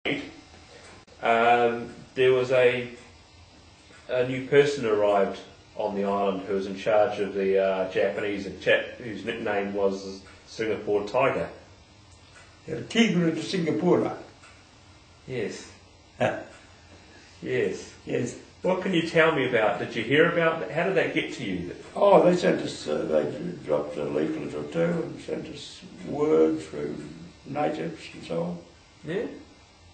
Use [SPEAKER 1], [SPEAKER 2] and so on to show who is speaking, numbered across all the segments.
[SPEAKER 1] there was a new person arrived on the island who was in charge of the Japanese, a chap whose nickname was Singapore Tiger.
[SPEAKER 2] El Tigre de Singapore.
[SPEAKER 1] Yes.
[SPEAKER 2] Yes.
[SPEAKER 1] Yes. What can you tell me about? Did you hear about that? How did that get to you?
[SPEAKER 2] Oh, they sent us, they dropped a leaflet or two and sent us word through natives and so on.
[SPEAKER 1] Yeah?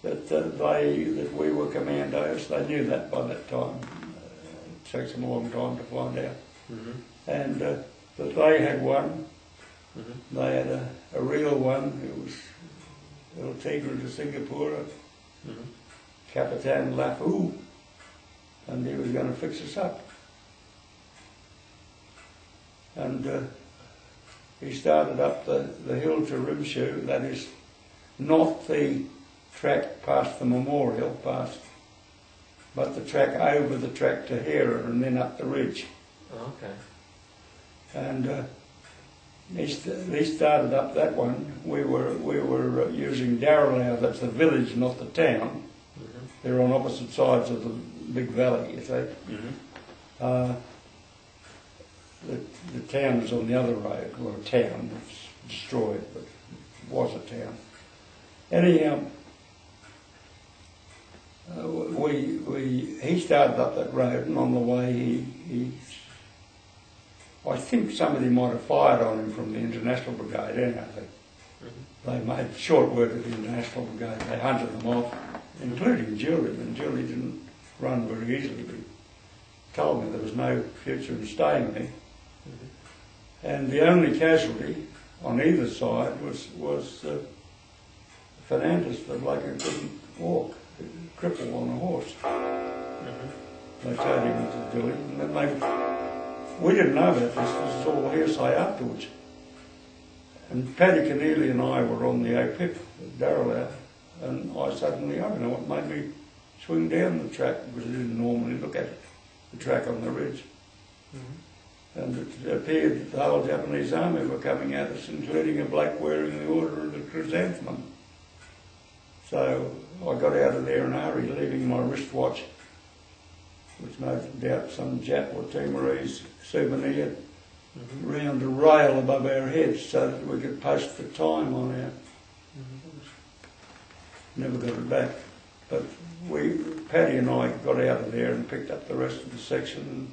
[SPEAKER 2] That we were commandos. They knew that by that time. It takes them a long time to find out.
[SPEAKER 1] Mm-hmm.
[SPEAKER 2] And that they had one.
[SPEAKER 1] Mm-hmm.
[SPEAKER 2] They had a real one who was El Tigre de Singapore,
[SPEAKER 1] mm-hmm.
[SPEAKER 2] Capitan Lafu, and he was going to fix us up. And he started up the hill to Rimshu, that is not the track past the memorial, but the track over the track to Hera and then up the ridge.
[SPEAKER 1] Oh, okay.
[SPEAKER 2] And he started up that one. We were using Darrellow, that's the village, not the town.
[SPEAKER 1] Mm-hmm.
[SPEAKER 2] They're on opposite sides of the big valley, you see.
[SPEAKER 1] Mm-hmm.
[SPEAKER 2] The town is on the other road, or a town, it's destroyed, but it was a town. Anyhow, he started up that road, and on the way I think somebody might have fired on him from the International Brigade, anyhow. They made short work of the International Brigade. They hunted them off, including Julie, and Julie didn't run very easily. But he told me there was no future in staying there. Mm-hmm. And the only casualty on either side was Fernandez, the bloke who couldn't walk, crippled on a horse. Mm-hmm. They towed him to Julie, and then we didn't know about this. This is all hearsay afterwards. And Paddy Keneally and I were on the OPIP at Darrellow, and I don't know what made me swing down the track, because I didn't normally look at it, the track on the ridge. Mm-hmm. And it appeared that the whole Japanese army were coming at us, including a bloke wearing the Order of the Chrysanthemum. So I got out of there in a hurry, leaving my wristwatch, which no doubt some Jap or Timorese souvenir, mm-hmm. round a rail above our heads so that we could post the time on our... Mm-hmm. Never got it back. But Paddy and I got out of there and picked up the rest of the section.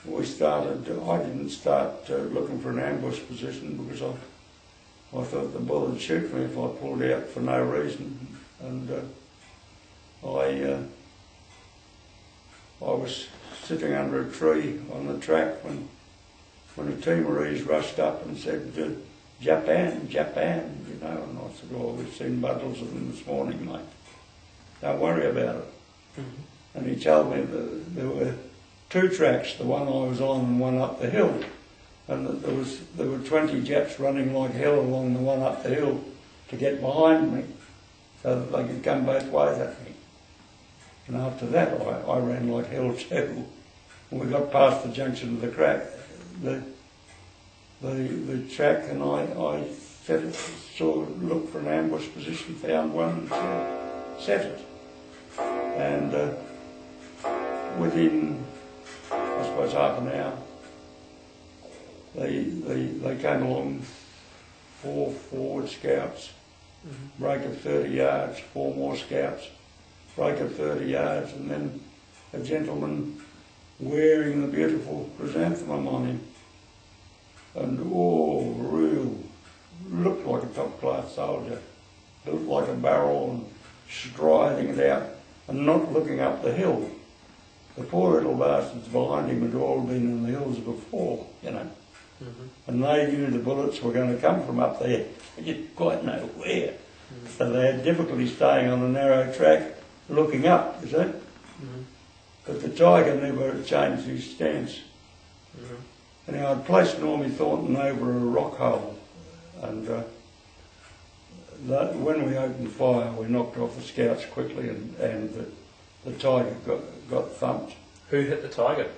[SPEAKER 2] And we started, I didn't start looking for an ambush position because I thought the bull would shoot me if I pulled out for no reason. And I was sitting under a tree on the track when the Timorese rushed up and said, Japan, Japan, you know, and I said, oh, we've seen bundles of them this morning, mate. Don't worry about it. Mm-hmm. And he told me that there were two tracks, the one I was on and one up the hill, and that there were 20 Japs running like hell along the one up the hill to get behind me so that they could come both ways at me. And after that, I ran like hell too. When we got past the junction of the track, and I looked for an ambush position, found one, and set it. And within, I suppose, half an hour, they came along, 4 forward scouts, mm-hmm. break of 30 yards, 4 more scouts, break of 30 yards, and then a gentleman wearing the beautiful chrysanthemum on him. And looked like a top-class soldier, looked like a barrel and striding it out and not looking up the hill. The poor little bastards behind him had all been in the hills before, you know. Mm-hmm. And they knew the bullets were going to come from up there. They didn't quite know where. Mm-hmm. So they had difficulty staying on a narrow track, looking up, you see. Mm-hmm. But the tiger never changed his stance. Mm-hmm. Anyhow, I'd placed Normie Thornton over a rock hole, and when we opened fire, we knocked off the scouts quickly, and the tiger got thumped.
[SPEAKER 1] Who hit the tiger?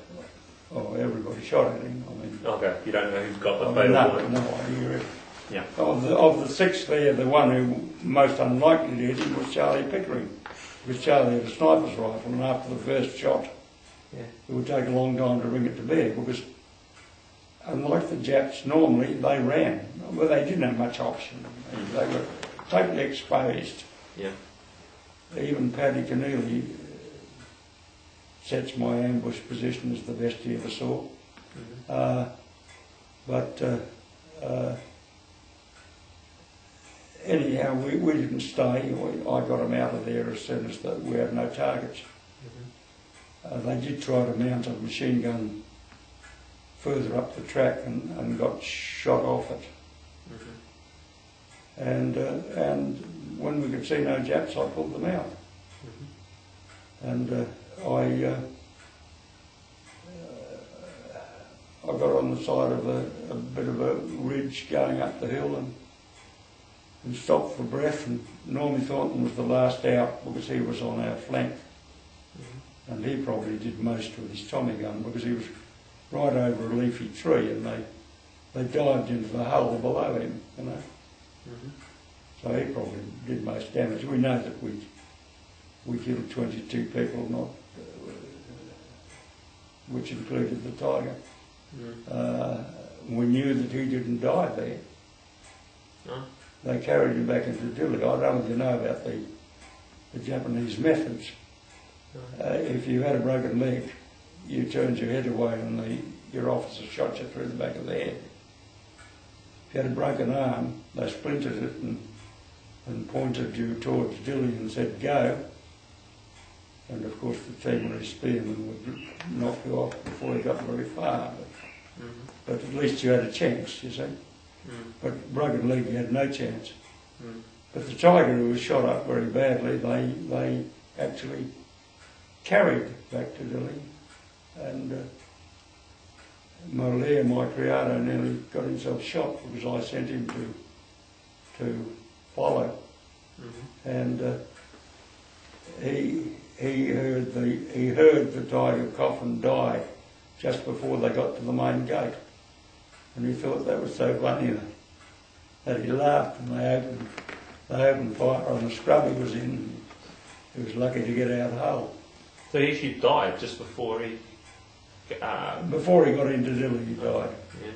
[SPEAKER 2] Oh, everybody shot at him. I mean,
[SPEAKER 1] okay, you don't know who's got the fatal bullet?
[SPEAKER 2] No idea.
[SPEAKER 1] Yeah.
[SPEAKER 2] Of the 6 there, the one who most unlikely to hit him was Charlie Pickering, because Charlie had a sniper's rifle, and after the first shot, it would take a long time to bring it to bear, because unlike the Japs, normally they ran. Well, they didn't have much option. They were totally exposed.
[SPEAKER 1] Yeah.
[SPEAKER 2] Even Paddy Keneally sets my ambush position as the best he ever saw. Anyhow, we didn't stay. I got them out of there as soon as we had no targets. They did try to mount a machine gun further up the track and got shot off it. And when we could see no Japs, I pulled them out. And I got on the side of a bit of a ridge going up the hill and stopped for breath, and Normie Thornton was the last out because he was on our flank. And he probably did most with his Tommy gun because he was right over a leafy tree, and they dived into the hull below him, you know. So he probably did most damage. We know that we killed 22 people, not which included the tiger. We knew that he didn't die there. They carried him back into Dili. I don't know if you know about the Japanese methods. If you had a broken leg, you turned your head away and your officer shot you through the back of the head. If you had a broken arm, they splintered it and pointed you towards Dili and said, go. And of course the Timorese spearman would knock you off before he got very far. But at least you had a chance, you see. But broken leg, you had no chance. But the tiger, who was shot up very badly, they actually carried back to Dili. And Moliere, my criado, nearly got himself shot because I sent him to follow. And he heard the tiger cough and die just before they got to the main gate. And he thought that was so funny that he laughed, and they opened fire on the scrub he was in. He was lucky to get out whole.
[SPEAKER 1] So he actually died just before he...
[SPEAKER 2] Before he got into Dili, he died.
[SPEAKER 1] Yeah.